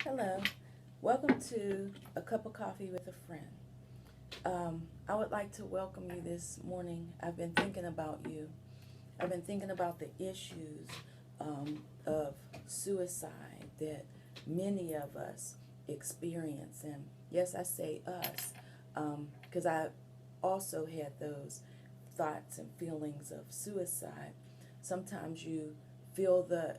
Hello, welcome to A Cup of Coffee with a Friend. I would like to welcome you this morning. I've been thinking about you. I've been thinking about the issues of suicide that many of us experience. And yes, I say us because I also had those thoughts and feelings of suicide. Sometimes you feel the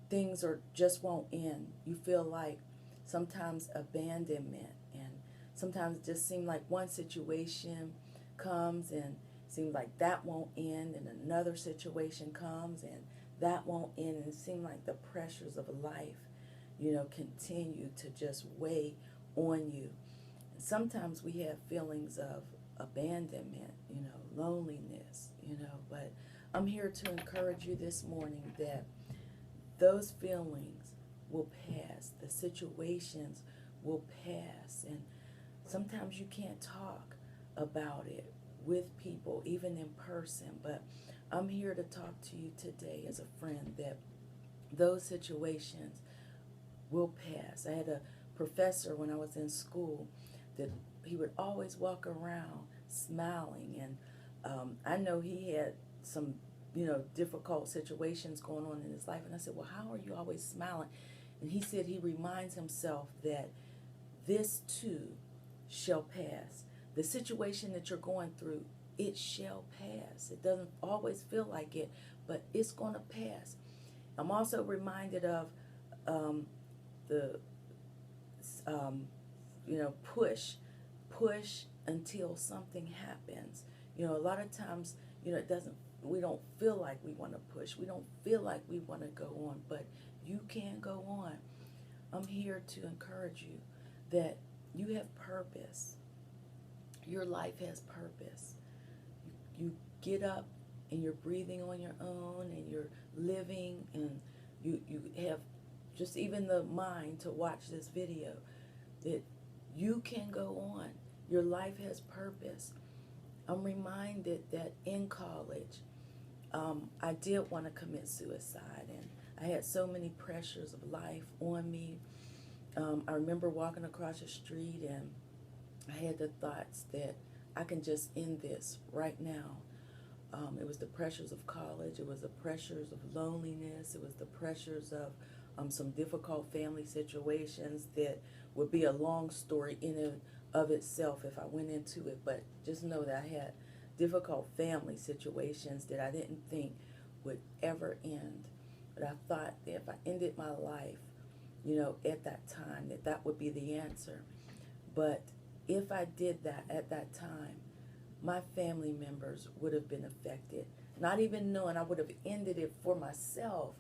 things are just won't end. You feel like sometimes abandonment, and sometimes it just seems like one situation comes and seems like that won't end, and another situation comes and that won't end, and it seems like the pressures of life, continue to just weigh on you. And sometimes we have feelings of abandonment, loneliness, but I'm here to encourage you this morning that those feelings will pass, the situations will pass, and sometimes you can't talk about it with people, even in person, but I'm here to talk to you today as a friend that those situations will pass. I had a professor when I was in school that he would always walk around smiling, and I know he had some, difficult situations going on in his life. And I said, "Well, how are you always smiling?" And he said he reminds himself that this too shall pass. The situation that you're going through, it shall pass. It doesn't always feel like it, but it's going to pass. I'm also reminded of um, the push until something happens. A lot of times, it doesn't, we don't feel like we want to push. We don't feel like we want to go on, but you can go on. I'm here to encourage you that you have purpose. Your life has purpose. You get up and you're breathing on your own, and you're living, and you have just even the mind to watch this video, that you can go on. Your life has purpose. I'm reminded that in college, I did want to commit suicide, and I had so many pressures of life on me. I remember walking across the street, and I had the thoughts that I can just end this right now. It was the pressures of college. It was the pressures of loneliness. It was the pressures of some difficult family situations that would be a long story in and of itself if I went into it. But just know that I had difficult family situations that I didn't think would ever end. But I thought that if I ended my life, at that time, that that would be the answer. But if I did that at that time, my family members would have been affected. Not even knowing, I would have ended it for myself,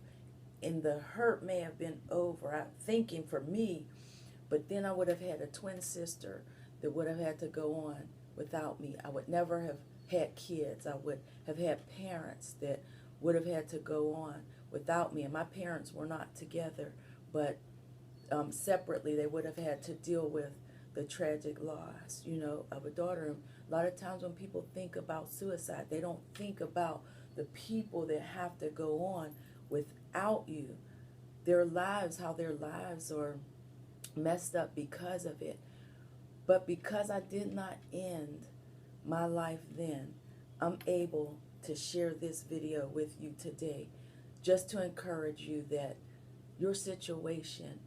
and the hurt may have been over. I'm thinking for me, but then I would have had a twin sister that would have had to go on without me. I would never have had kids. I would have had parents that would have had to go on without me. And my parents were not together, but separately they would have had to deal with the tragic loss, of a daughter. And a lot of times when people think about suicide, they don't think about the people that have to go on without you. Their lives, how their lives are messed up because of it. But because I did not end my life then, I'm able to share this video with you today just to encourage you that your situation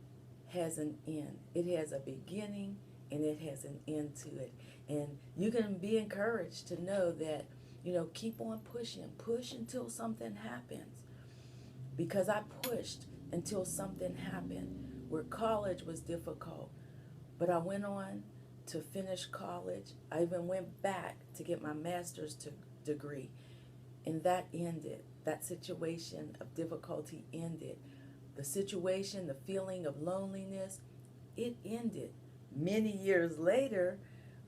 has an end. It has a beginning and it has an end to it. And you can be encouraged to know that, keep on pushing. Push until something happens. Because I pushed until something happened. Where college was difficult, but I went on to finish college. I even went back to get my degree, and that ended. That situation of difficulty ended. The situation, the feeling of loneliness, it ended. Many years later,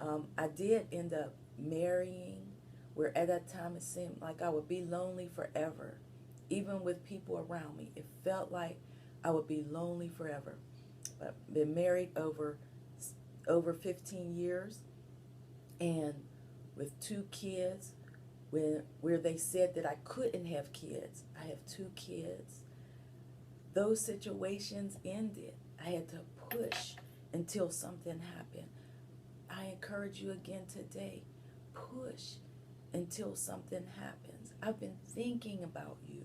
I did end up marrying, where at that time it seemed like I would be lonely forever. Even with people around me, it felt like I would be lonely forever. But been married over 15 years, and with two kids, where they said that I couldn't have kids. I have two kids. those situations ended. I had to push until something happened. I encourage you again today, push until something happens. I've been thinking about you.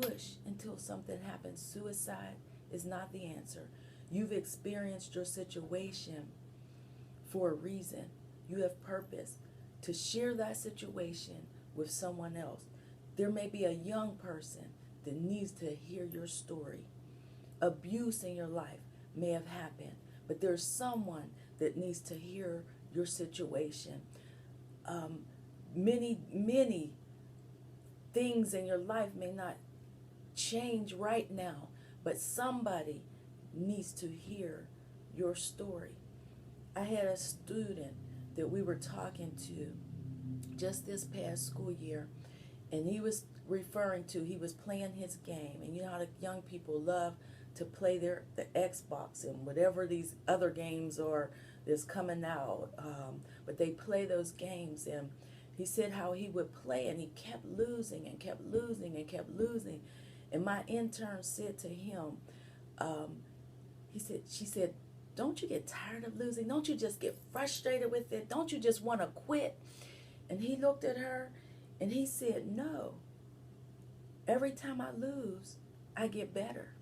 Push until something happens. Suicide is not the answer. You've experienced your situation for a reason. You have purpose to share that situation with someone else. There may be a young person that needs to hear your story. Abuse in your life may have happened, but there's someone that needs to hear your situation. Many things in your life may not change right now, but somebody needs to hear your story. I had a student that we were talking to just this past school year, and he was he was playing his game, and you know how the young people love to play the Xbox and whatever these other games are that's coming out, but they play those games, and he said how he would play and he kept losing and kept losing and kept losing, and my intern said to him, she said, don't you get tired of losing? Don't you just get frustrated with it? Don't you just want to quit? And he looked at her and he said, no. Every time I lose, I get better.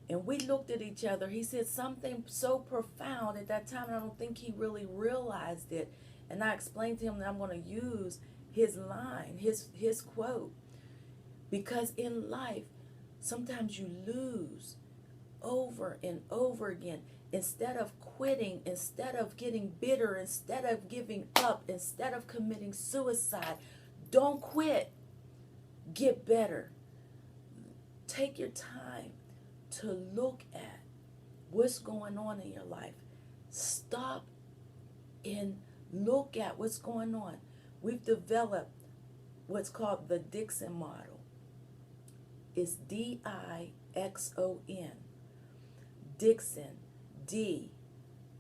And we looked at each other. He said something so profound at that time, and I don't think he really realized it. And I explained to him that I'm going to use his line, his quote. Because in life, sometimes you lose over and over again. Instead of quitting, instead of getting bitter, instead of giving up, instead of committing suicide, don't quit. Get better. Take your time to look at what's going on in your life. Stop and look at what's going on. We've developed what's called the Dixon model. It's Dixon. Dixon. D.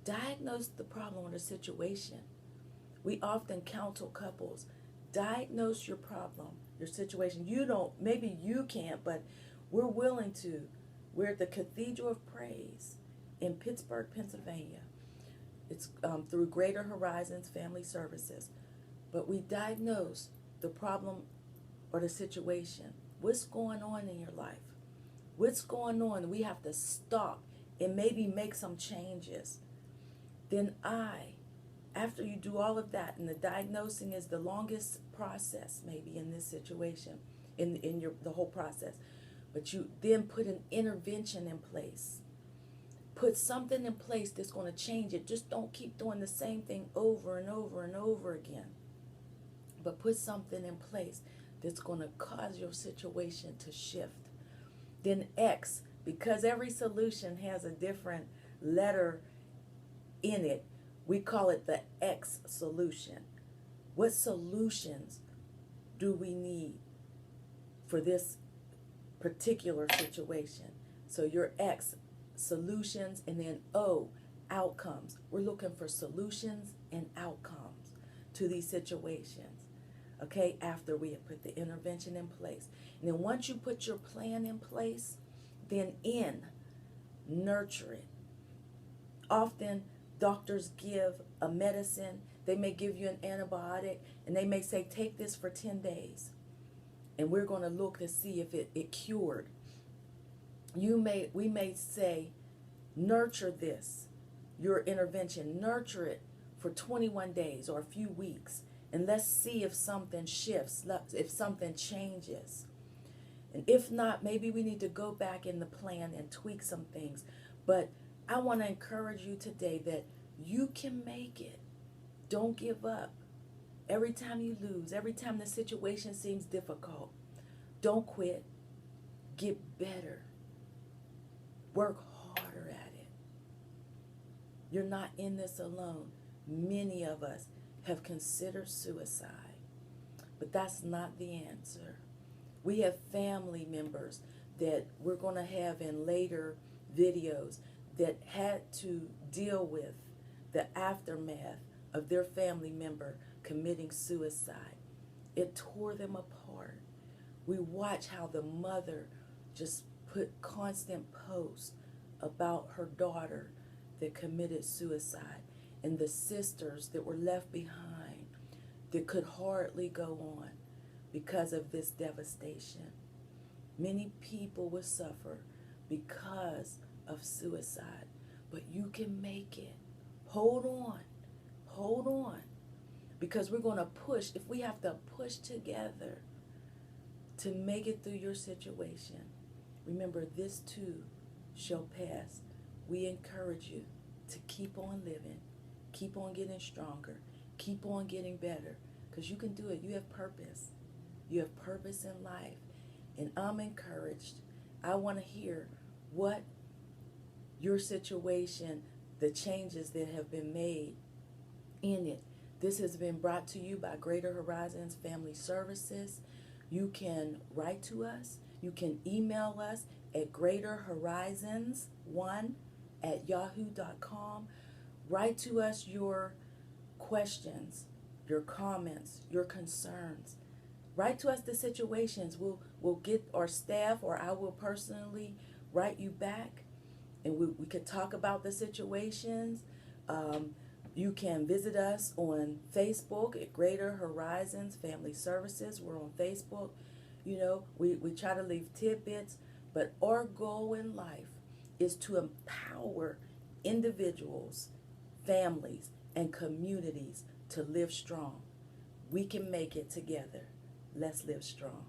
Diagnose the problem or the situation. We often counsel couples. Diagnose your problem, your situation. Maybe you can't, but we're willing to. We're at the Cathedral of Praise in Pittsburgh, Pennsylvania. It's through Greater Horizons Family Services. But we diagnose the problem or the situation. What's going on in your life? What's going on? We have to stop and maybe make some changes. Then after you do all of that, and the diagnosing is the longest process maybe in this situation, in the whole process, but you then put an intervention in place. Put something in place that's going to change it. Just don't keep doing the same thing over and over and over again. But put something in place that's going to cause your situation to shift. Then X, because every solution has a different letter in it, we call it the X solution. What solutions do we need for this particular situation? So your X, solutions, and then O, outcomes. We're looking for solutions and outcomes to these situations, okay, after we have put the intervention in place. And then once you put your plan in place, then N, nurture it. Often doctors give a medicine. They may give you an antibiotic, and they may say, take this for 10 days. And we're going to look to see if it cured. We may say, nurture this, your intervention. Nurture it for 21 days or a few weeks. And let's see if something shifts, if something changes. And if not, maybe we need to go back in the plan and tweak some things. But I want to encourage you today that you can make it. Don't give up. Every time you lose, every time the situation seems difficult, don't quit. Get better. Work harder at it. You're not in this alone. Many of us have considered suicide, but that's not the answer. We have family members that we're going to have in later videos that had to deal with the aftermath of their family member committing suicide. It tore them apart. We watch how the mother just put constant posts about her daughter that committed suicide and the sisters that were left behind that could hardly go on because of this devastation. Many people will suffer because of suicide, but you can make it. Hold on, because we're going to push. If we have to push together to make it through your situation, remember, this too shall pass. We encourage you to keep on living, keep on getting stronger, keep on getting better, because you can do it. You have purpose. You have purpose in life, and I'm encouraged. I want to hear what your situation, the changes that have been made in it. This has been brought to you by Greater Horizons Family Services. You can write to us. You can email us at greaterhorizons1@yahoo.com. Write to us your questions, your comments, your concerns. Write to us the situations. We'll get our staff, or I will personally write you back, and we could talk about the situations. You can visit us on Facebook at Greater Horizons Family Services. We're on Facebook. You know, we try to leave tidbits, but our goal in life is to empower individuals, families, and communities to live strong. We can make it together. Let's live strong.